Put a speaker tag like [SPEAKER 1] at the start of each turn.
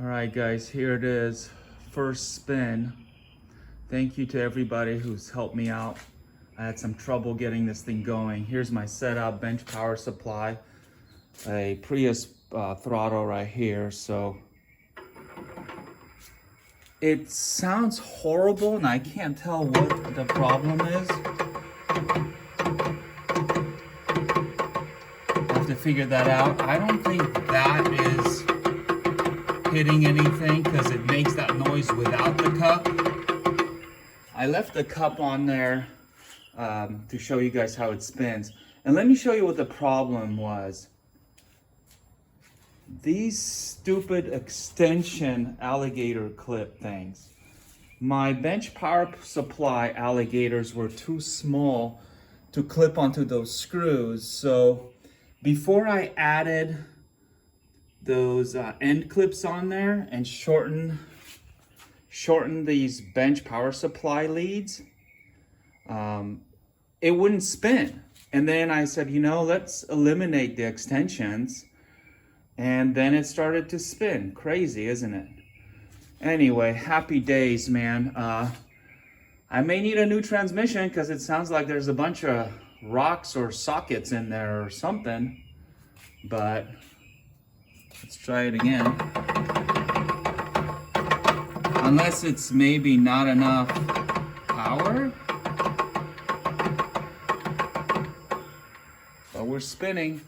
[SPEAKER 1] All right, guys, here it is. First spin. Thank you to everybody who's helped me out. I had some trouble getting this thing going. Here's my setup, bench power supply, a Prius throttle right here. So it sounds horrible and I can't tell what the problem is. I have to figure that out. I don't think that is hitting anything because it makes that noise without the cup. I left the cup on there to show you guys how it spins. And let me show you what the problem was. These stupid extension alligator clip things. My bench power supply alligators were too small to clip onto those screws. So before I added those end clips on there and shorten these bench power supply leads, it wouldn't spin. And then I said, you know, let's eliminate the extensions. And then it started to spin. Crazy, isn't it? Anyway, happy days, man. I may need a new transmission because it sounds like there's a bunch of rocks or sockets in there or something. But let's try it again. Unless it's maybe not enough power. But we're spinning.